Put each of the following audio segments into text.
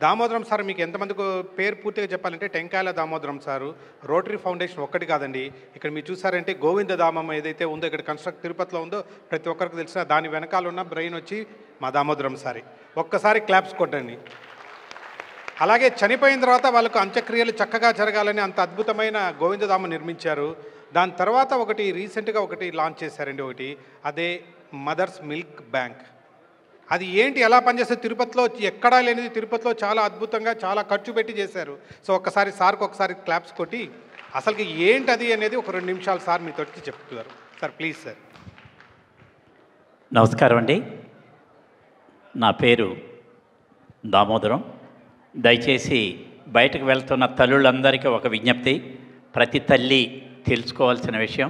Damodaram sir మీకు ఎంతమందికి పేరు పూర్తిగా చెప్పాలంటే టెంకాయల దామోదరం సారు. రోటరీ ఫౌండేషన్ ఒక్కటి కాదండి. ఇక్కడ మీరు చూసారంటే గోవిందధామం ఏదైతే ఉందో ఇక్కడ తిరుపతిలో ఉందో ప్రతి ఒక్కరికి తెలిసిన దాని వెనకాల ఉన్న బ్రెయిన్ వచ్చి మా దామోదరం సారి. ఒక్కసారి క్లాప్స్ కొట్టండి. అలాగే చనిపోయిన తర్వాత వాళ్ళకు అంత్యక్రియలు చక్కగా జరగాలని అంత అద్భుతమైన గోవిందధామం నిర్మించారు. దాని తర్వాత ఒకటి రీసెంట్గా ఒకటి లాంచ్ చేశారండి. అదే మదర్స్ మిల్క్ బ్యాంక్. అది ఏంటి, ఎలా పనిచేస్తుంది, తిరుపతిలో ఎక్కడా లేనిది తిరుపతిలో చాలా అద్భుతంగా చాలా ఖర్చు పెట్టి చేశారు. సో ఒక్కసారి సార్కి ఒకసారి క్లాప్స్ కొట్టి అసలుకి ఏంటి అది అనేది ఒక 2 నిమిషాలు సార్ మీతో చెప్తున్నారు. Sir please sir. నమస్కారం అండి. నా పేరు దామోదరం. దయచేసి బయటకు వెళ్తున్న తల్లులందరికీ ఒక విజ్ఞప్తి, ప్రతి తల్లి తెలుసుకోవాల్సిన విషయం.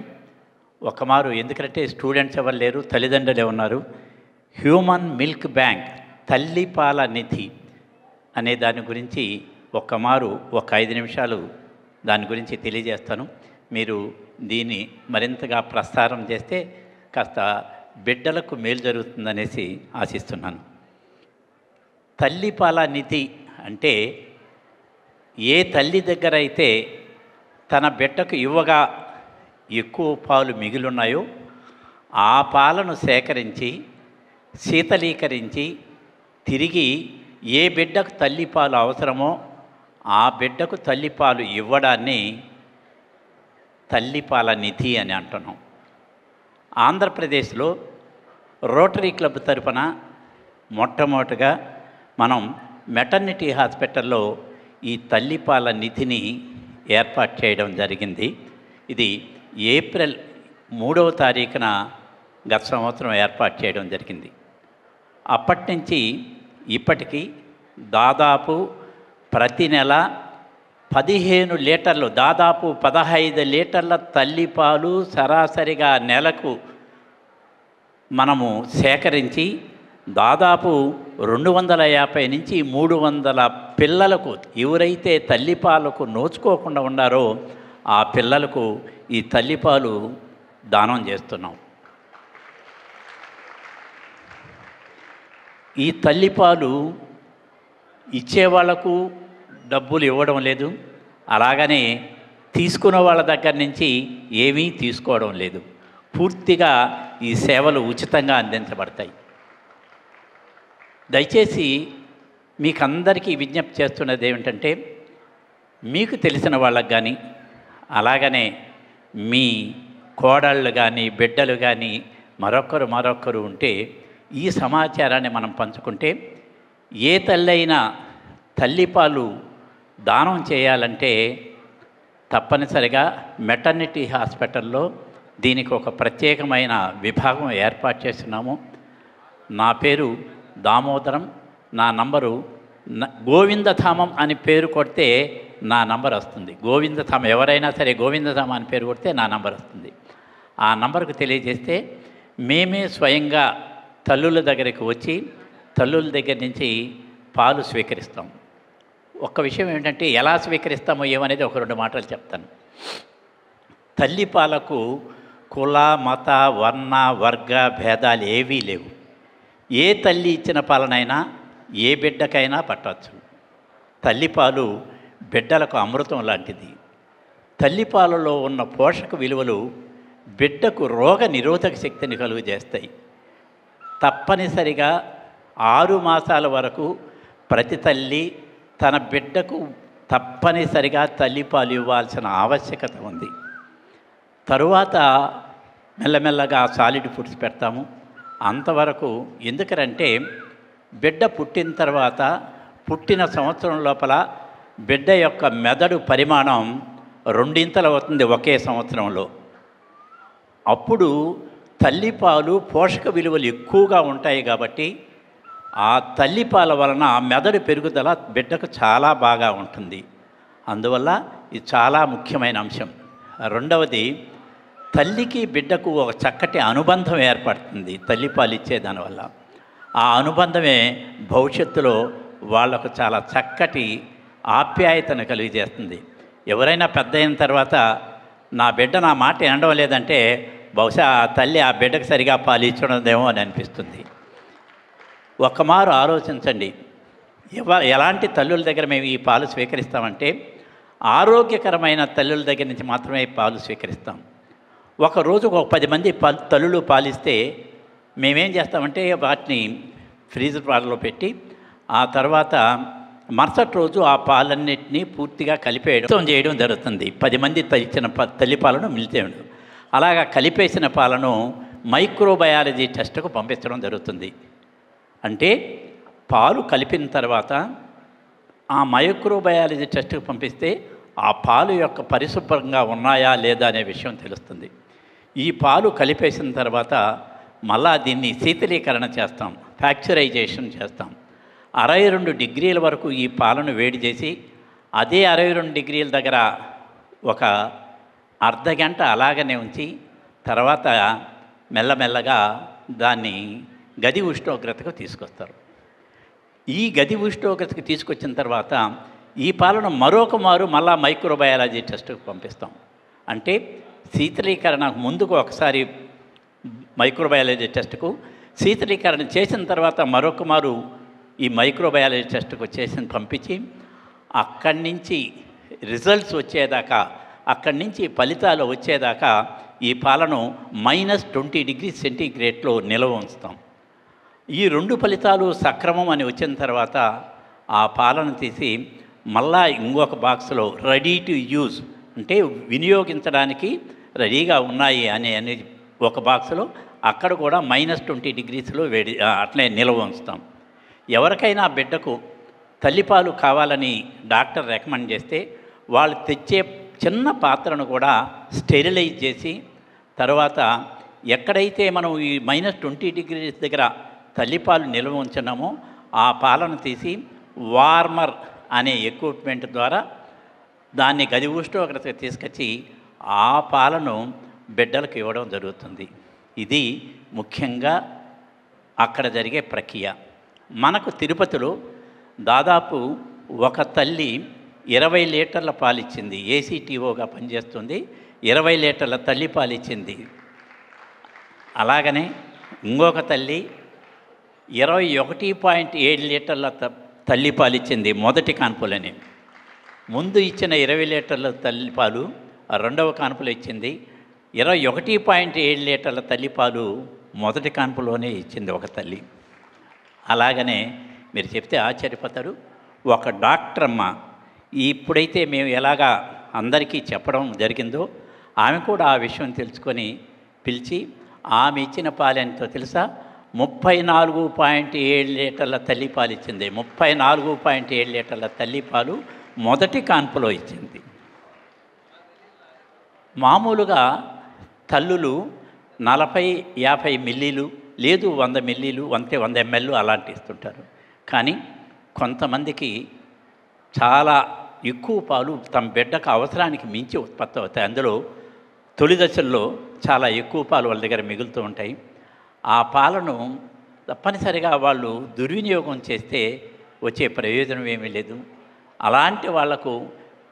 ఒకమారు ఎందుకంటే స్టూడెంట్స్ ఎవరు లేరు, తల్లిదండ్రులే ఉన్నారు. హ్యూమన్ మిల్క్ బ్యాంక్, తల్లిపాల నిధి అనే దాని గురించి ఒకమారు ఒక 5 నిమిషాలు దాని గురించి తెలియజేస్తాను. మీరు దీన్ని మరింతగా ప్రస్తారం చేస్తే కాస్త బిడ్డలకు మేలు జరుగుతుందనేసి ఆశిస్తున్నాను. తల్లిపాల నిధి అంటే ఏ తల్లి దగ్గర అయితే తన బిడ్డకు ఇవ్వగా ఎక్కువ పాలు మిగిలిన్నాయో ఆ పాలను సేకరించి శీతలీకరించి తిరిగి ఏ బిడ్డకు తల్లిపాలు అవసరమో ఆ బిడ్డకు తల్లిపాలు ఇవ్వడాన్ని తల్లిపాల నిధి అని అంటున్నాం. ఆంధ్రప్రదేశ్లో రోటరీ క్లబ్ తరఫున మొట్టమొదటిగా మనం మెటర్నిటీ హాస్పిటల్లో ఈ తల్లిపాల నిధిని ఏర్పాటు చేయడం జరిగింది. ఇది ఏప్రిల్ 3వ తారీఖున గత సంవత్సరం ఏర్పాటు చేయడం జరిగింది. అప్పటి నుంచి ఇప్పటికీ దాదాపు ప్రతి నెల 15 లీటర్లు, దాదాపు 15 లీటర్ల తల్లిపాలు సరాసరిగా నెలకు మనము సేకరించి దాదాపు 250 నుంచి 300 పిల్లలకు, ఎవరైతే తల్లిపాలకు నోచుకోకుండా ఉన్నారో ఆ పిల్లలకు ఈ తల్లిపాలు దానం చేస్తున్నాం. ఈ తల్లిపాలు ఇచ్చేవాళ్లకు డబ్బులు ఇవ్వడం లేదు, అలాగనే తీసుకునే వాళ్ళ దగ్గర నుంచి ఏమీ తీసుకోవడం లేదు. పూర్తిగా ఈ సేవలు ఉచితంగా అందించబడతాయి. దయచేసి మీకు అందరికీ విజ్ఞప్తి చేస్తున్నది ఏమిటంటే, మీకు తెలిసిన వాళ్ళకు కానీ అలాగనే మీ కోడళ్ళు కానీ బిడ్డలు కానీ మరొకరు ఉంటే ఈ సమాచారాన్ని మనం పంచుకుంటే, ఏ తల్లి అయినా తల్లిపాలు దానం చేయాలంటే తప్పనిసరిగా మెటర్నిటీ హాస్పిటల్లో దీనికి ఒక ప్రత్యేకమైన విభాగం ఏర్పాటు చేస్తున్నాము. నా పేరు దామోదరం. నా నంబరు గోవిందధామం అని పేరు కొడితే నా నంబర్ వస్తుంది. గోవిందధామం, ఎవరైనా సరే గోవిందధామం అని పేరు కొడితే నా నంబర్ వస్తుంది. ఆ నంబర్కు తెలియజేస్తే మేమే స్వయంగా తల్లుల దగ్గరికి వచ్చి తల్లుల దగ్గర నుంచి పాలు స్వీకరిస్తాం. ఒక్క విషయం ఏమిటంటే, ఎలా స్వీకరిస్తామో ఏమనేది ఒక 2 మాటలు చెప్తాను. తల్లిపాలకు కుల, మత, వర్ణ, వర్గ భేదాలు ఏవీ లేవు. ఏ తల్లి ఇచ్చిన పాలనైనా ఏ బిడ్డకైనా పట్టవచ్చు. తల్లిపాలు బిడ్డలకు అమృతం లాంటిది. తల్లిపాలలో ఉన్న పోషక విలువలు బిడ్డకు రోగ నిరోధక శక్తిని కలుగజేస్తాయి. తప్పనిసరిగా 6 మాసాల వరకు ప్రతి తల్లి తన బిడ్డకు తప్పనిసరిగా తల్లిపాలు ఇవ్వాల్సిన ఆవశ్యకత ఉంది. తరువాత మెల్లమెల్లగా సాలిడ్ ఫుడ్స్ పెడతాము. అంతవరకు ఎందుకంటే బిడ్డ పుట్టిన తర్వాత పుట్టిన సంవత్సరం లోపల బిడ్డ యొక్క మెదడు పరిమాణం 2 అవుతుంది ఒకే సంవత్సరంలో. అప్పుడు తల్లిపాలు పోషక విలువలు ఎక్కువగా ఉంటాయి కాబట్టి ఆ తల్లిపాల వలన మెదడు పెరుగుదల బిడ్డకు చాలా బాగా ఉంటుంది. అందువల్ల ఇది చాలా ముఖ్యమైన అంశం. రెండవది, తల్లికి బిడ్డకు ఒక చక్కటి అనుబంధం ఏర్పడుతుంది తల్లిపాలు ఇచ్చేదానివల్ల. ఆ అనుబంధమే భవిష్యత్తులో వాళ్లకు చాలా చక్కటి ఆప్యాయతను కలిగజేస్తుంది. ఎవరైనా పెద్ద అయిన తర్వాత నా బిడ్డ నా మాట వినడం లేదంటే బహుశా ఆ తల్లి ఆ బిడ్డకు సరిగా పాలు ఇచ్చడదేమో అని అనిపిస్తుంది. ఒకమారు ఆలోచించండి, ఎలాంటి తల్లుల దగ్గర మేము ఈ పాలు స్వీకరిస్తామంటే ఆరోగ్యకరమైన తల్లుల దగ్గర నుంచి మాత్రమే పాలు స్వీకరిస్తాం. ఒకరోజు ఒక 10 మంది తల్లులు పాలిస్తే మేమేం చేస్తామంటే వాటిని ఫ్రీజర్ పాలలో పెట్టి ఆ తర్వాత మరుసటి రోజు ఆ పాలన్నింటినీ పూర్తిగా కలిపేయడం చేయడం జరుగుతుంది. 10 మంది ఇచ్చిన తల్లి పాలను మిలితేయడం. అలాగా కలిపేసిన పాలను మైక్రోబయాలజీ టెస్ట్కు పంపించడం జరుగుతుంది. అంటే పాలు కలిపిన తర్వాత ఆ మైక్రోబయాలజీ టెస్ట్కి పంపిస్తే ఆ పాలు యొక్క పరిశుభ్రంగా ఉన్నాయా లేదా అనే విషయం తెలుస్తుంది. ఈ పాలు కలిపేసిన తర్వాత మళ్ళా దీన్ని శీతలీకరణ చేస్తాం, ఫ్యాక్చరైజేషన్ చేస్తాం. 62 డిగ్రీల వరకు ఈ పాలను వేడి చేసి అదే 62 డిగ్రీల దగ్గర ఒక అర్ధగంట అలాగనే ఉంచి తర్వాత మెల్లమెల్లగా దాన్ని గది ఉష్ణోగ్రతకు తీసుకొస్తారు. ఈ గది ఉష్ణోగ్రతకు తీసుకొచ్చిన తర్వాత ఈ పాలను మరొక మారు మళ్ళా మైక్రోబయాలజీ టెస్ట్కి పంపిస్తాం. అంటే శీతలీకరణ ముందుకు ఒకసారి మైక్రోబయాలజీ టెస్ట్కు, శీతలీకరణ చేసిన తర్వాత మరొక మారు ఈ మైక్రోబయాలజీ టెస్ట్కు పంపించి అక్కడి నుంచి రిజల్ట్స్ వచ్చేదాకా, అక్కడి నుంచి ఫలితాలు వచ్చేదాకా ఈ పాలను -20 డిగ్రీ సెంటీగ్రేడ్లో నిల్వ ఉంచుతాం. ఈ 2 ఫలితాలు సక్రమం అని వచ్చిన తర్వాత ఆ పాలను తీసి మళ్ళా ఇంకొక బాక్స్లో రెడీ టు యూజ్, అంటే వినియోగించడానికి రెడీగా ఉన్నాయి అనే ఒక బాక్స్లో అక్కడ కూడా -20 డిగ్రీస్లో వేడి అట్లే నిల్వ ఉంచుతాం. ఎవరికైనా బిడ్డకు తల్లిపాలు కావాలని డాక్టర్ రికమెండ్ చేస్తే వాళ్ళు తెచ్చే చిన్న పాత్రను కూడా స్టెరిలైజ్ చేసి తర్వాత ఎక్కడైతే మనం ఈ -20 డిగ్రీస్ దగ్గర తల్లిపాలు నిల్వ ఉంచున్నామో ఆ పాలను తీసి వార్మర్ అనే ఎక్విప్మెంట్ ద్వారా దాన్ని గది ఉష్ణోగ్రతకు తీసుకొచ్చి ఆ పాలను బిడ్డలకు ఇవ్వడం జరుగుతుంది. ఇది ముఖ్యంగా అక్కడ జరిగే ప్రక్రియ. మనకు తిరుపతిలో దాదాపు ఒక తల్లి 20 లీటర్ల పాలిచ్చింది. ఏసీటీఓగా పనిచేస్తుంది. 20 లీటర్ల తల్లి పాలిచ్చింది. అలాగనే ఇంకొక తల్లి 21.7 లీటర్ల తల్లి పాలిచ్చింది మొదటి కాన్పులని. ముందు ఇచ్చిన 20 లీటర్ల తల్లిపాలు రెండవ కాన్పులో ఇచ్చింది. 21.7 లీటర్ల తల్లిపాలు మొదటి కాన్పులోనే ఇచ్చింది ఒక తల్లి. అలాగనే మీరు చెప్తే ఆశ్చర్యపోతారు. ఒక డాక్టర్ అమ్మ ఇప్పుడైతే మేము ఎలాగా అందరికీ చెప్పడం జరిగిందో ఆమె కూడా ఆ విషయం తెలుసుకొని పిలిచి ఆమె ఇచ్చిన పాలెంతో తెలుసా 34.7 లీటర్ల తల్లిపాలు ఇచ్చింది. 34.7 లీటర్ల తల్లిపాలు మొదటి కాన్పులో ఇచ్చింది. మామూలుగా తల్లులు 40-50 మిల్లీలు లేదు 100 మిల్లీలు 100 ml అలాంటి ఇస్తుంటారు. కానీ కొంతమందికి చాలా ఎక్కువ పాలు తమ బిడ్డకు అవసరానికి మించి ఉత్పత్తి అవుతాయి. అందులో తొలి దశల్లో చాలా ఎక్కువ పాలు వాళ్ళ దగ్గర మిగులుతూ ఉంటాయి. ఆ పాలను తప్పనిసరిగా వాళ్ళు దుర్వినియోగం చేస్తే వచ్చే ప్రయోజనం ఏమీ లేదు. అలాంటి వాళ్లకు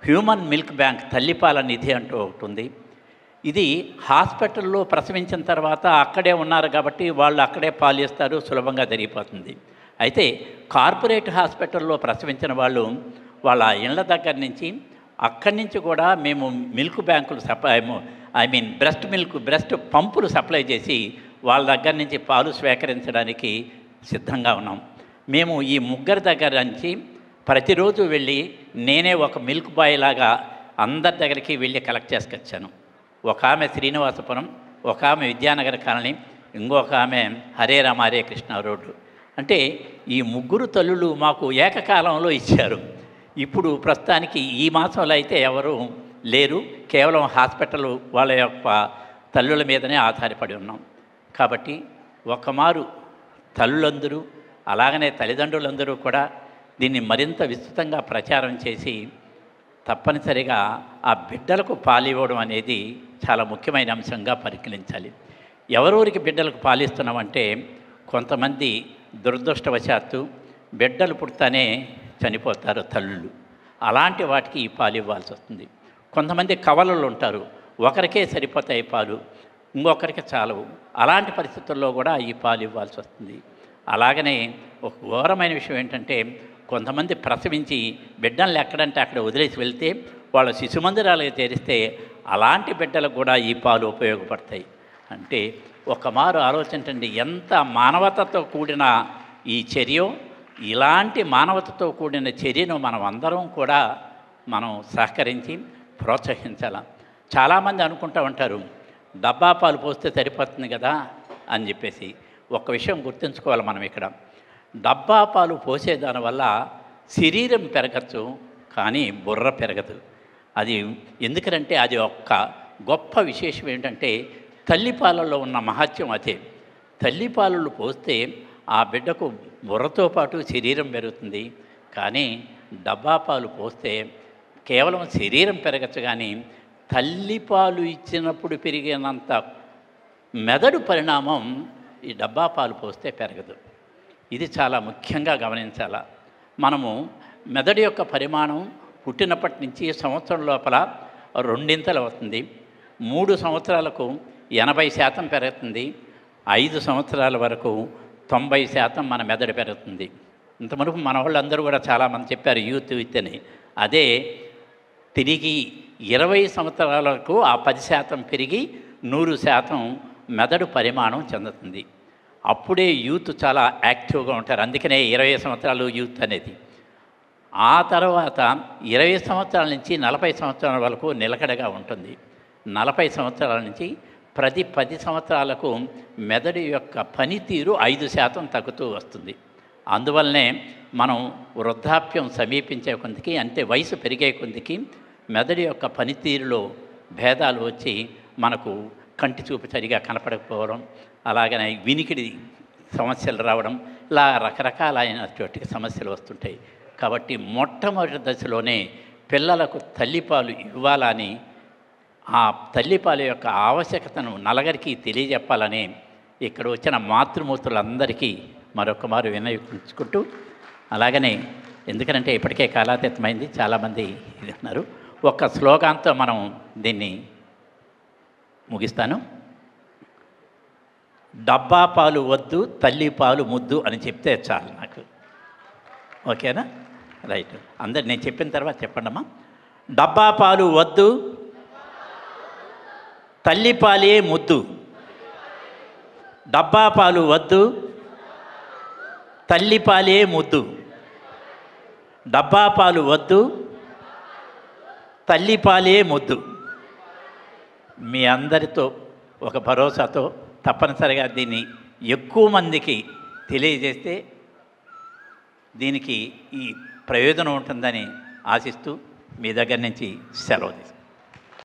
హ్యూమన్ మిల్క్ బ్యాంక్ తల్లిపాల నిధి అంటూ ఒకటి ఉంది. ఇది హాస్పిటల్లో ప్రసవించిన తర్వాత అక్కడే ఉన్నారు కాబట్టి వాళ్ళు అక్కడే పాలు ఇస్తారు, సులభంగా జరిగిపోతుంది. అయితే కార్పొరేట్ హాస్పిటల్లో ప్రసవించిన వాళ్ళు వాళ్ళ ఇళ్ళ దగ్గర నుంచి అక్కడి నుంచి కూడా మేము మిల్క్ బ్యాంకులు బ్రెస్ట్ పంపులు సప్లై చేసి వాళ్ళ దగ్గర నుంచి పాలు స్వీకరించడానికి సిద్ధంగా ఉన్నాం. మేము ఈ ముగ్గురు దగ్గర నుంచి ప్రతిరోజు వెళ్ళి నేనే ఒక మిల్క్ బాయ్ లాగా అందరి దగ్గరికి వెళ్ళి కలెక్ట్ చేసుకొచ్చాను. ఒక ఆమె శ్రీనివాసపురం, ఒక ఆమె విద్యానగర్ కాలనీ, ఇంకొక ఆమె హరే రామ హరే కృష్ణ రోడ్డు. అంటే ఈ ముగ్గురు తల్లులు మాకు ఏకకాలంలో ఇచ్చారు. ఇప్పుడు ప్రస్తుతానికి ఈ మాసంలో అయితే ఎవరు లేరు, కేవలం హాస్పిటల్ వాళ్ళ యొక్క తల్లుల మీదనే ఆధారపడి ఉన్నాం. కాబట్టి ఒకమారు తల్లులందరూ అలాగనే తల్లిదండ్రులందరూ కూడా దీన్ని మరింత విస్తృతంగా ప్రచారం చేసి తప్పనిసరిగా ఆ బిడ్డలకు పాలివ్వడం అనేది చాలా ముఖ్యమైన అంశంగా పరిగణించాలి. ఎవరెవరికి బిడ్డలకు పాలిస్తున్నామంటే కొంతమంది దురదృష్టవశాత్తు బిడ్డలు పుడతానే చనిపోతారు తల్లులు. అలాంటి వాటికి ఈ పాలు ఇవ్వాల్సి వస్తుంది. కొంతమంది కవలలు ఉంటారు, ఒకరికే సరిపోతాయి పాలు, ఇంకొకరికి చాలవు. అలాంటి పరిస్థితుల్లో కూడా ఈ పాలు ఇవ్వాల్సి వస్తుంది. అలాగనే ఒక ఘోరమైన విషయం ఏంటంటే కొంతమంది ప్రసవించి బిడ్డలు ఎక్కడంటే అక్కడ వదిలేసి వెళ్తే వాళ్ళ శిశు మందిరాలకు చేరిస్తే అలాంటి బిడ్డలకు కూడా ఈ పాలు ఉపయోగపడతాయి. అంటే ఒక మారు ఆలోచించండి, ఎంత మానవతతో కూడిన ఈ చర్య. ఇలాంటి మానవతతో కూడిన చర్యను మనం అందరం కూడా మనం సహకరించి ప్రోత్సహించాల. చాలామంది అనుకుంటూ ఉంటారు డబ్బా పాలు పోస్తే సరిపోతుంది కదా అని చెప్పేసి. ఒక విషయం గుర్తుంచుకోవాలి మనం ఇక్కడ, డబ్బా పాలు పోసేదానివల్ల శరీరం పెరగచ్చు కానీ బుర్ర పెరగదు. అది ఎందుకంటే అది ఒక్క గొప్ప విశేషం ఏంటంటే తల్లిపాలలో ఉన్న మహత్యం అదే. తల్లిపాలలు పోస్తే ఆ బిడ్డకు బుర్రతో పాటు శరీరం పెరుగుతుంది. కానీ డబ్బా పాలు పోస్తే కేవలం శరీరం పెరగచ్చు కానీ తల్లిపాలు ఇచ్చినప్పుడు పెరిగినంత మెదడు పరిణామం ఈ డబ్బా పాలు పోస్తే పెరగదు. ఇది చాలా ముఖ్యంగా గమనించాల. మనము మెదడు యొక్క పరిమాణం పుట్టినప్పటి నుంచి సంవత్సరం లోపల 2 అవుతుంది. 3 సంవత్సరాలకు 80% పెరుగుతుంది. 5 సంవత్సరాల వరకు 90% మన మెదడు పెరుగుతుంది. ఇంతవరకు మన వాళ్ళందరూ కూడా చాలామంది చెప్పారు యూత్ అని. అదే తిరిగి 20 సంవత్సరాలకు ఆ 10% పెరిగి 100% మెదడు పరిమాణం చెందుతుంది. అప్పుడే యూత్ చాలా యాక్టివ్గా ఉంటారు. అందుకనే 20 సంవత్సరాలు యూత్ అనేది. ఆ తర్వాత 20 సంవత్సరాల నుంచి 40 సంవత్సరాల వరకు నిలకడగా ఉంటుంది. 40 సంవత్సరాల నుంచి ప్రతి 10 సంవత్సరాలకు మెదడు యొక్క పనితీరు 5% తగ్గుతూ వస్తుంది. అందువల్లనే మనం వృద్ధాప్యం సమీపించే కొద్దికి, అంటే వయసు పెరిగే కొద్దికి మెదడు యొక్క పనితీరులో భేదాలు వచ్చి మనకు కంటి చూపు సరిగా కనపడకపోవడం, అలాగనే వినికిడి సమస్యలు రావడం, ఇలా రకరకాలైనటువంటి సమస్యలు వస్తుంటాయి. కాబట్టి మొట్టమొదటి దశలోనే పిల్లలకు తల్లిపాలు ఇవ్వాలని, ఆ తల్లిపాల యొక్క ఆవశ్యకతను నలుగురికి తెలియజెప్పాలని ఇక్కడ వచ్చిన మాతృమూర్తులందరికీ మరొక మారు వినయించుకుంటూ, అలాగనే ఎందుకంటే ఇప్పటికే కాలాతీతమైంది, చాలామంది ఇది అన్నారు, ఒక శ్లోకంతో మనం దీన్ని ముగిస్తాను. డబ్బా పాలు వద్దు తల్లి పాలు ముద్దు అని చెప్తే చాలు నాకు. ఓకేనా? రైట్. అందరు నేను చెప్పిన తర్వాత చెప్పండి అమ్మా. డబ్బా పాలు వద్దు తల్లిపాలే ముద్దు. డబ్బా పాలు వద్దు తల్లిపాలే ముద్దు. డబ్బా పాలు వద్దు తల్లిపాలే ముద్దు. మీ అందరితో ఒక భరోసాతో తప్పనిసరిగా దీన్ని ఎక్కువ మందికి తెలియజేస్తే దీనికి ఈ ప్రయోజనం ఉంటుందని ఆశిస్తూ మీ దగ్గర నుంచి సెలవు తీసుకుంటాను.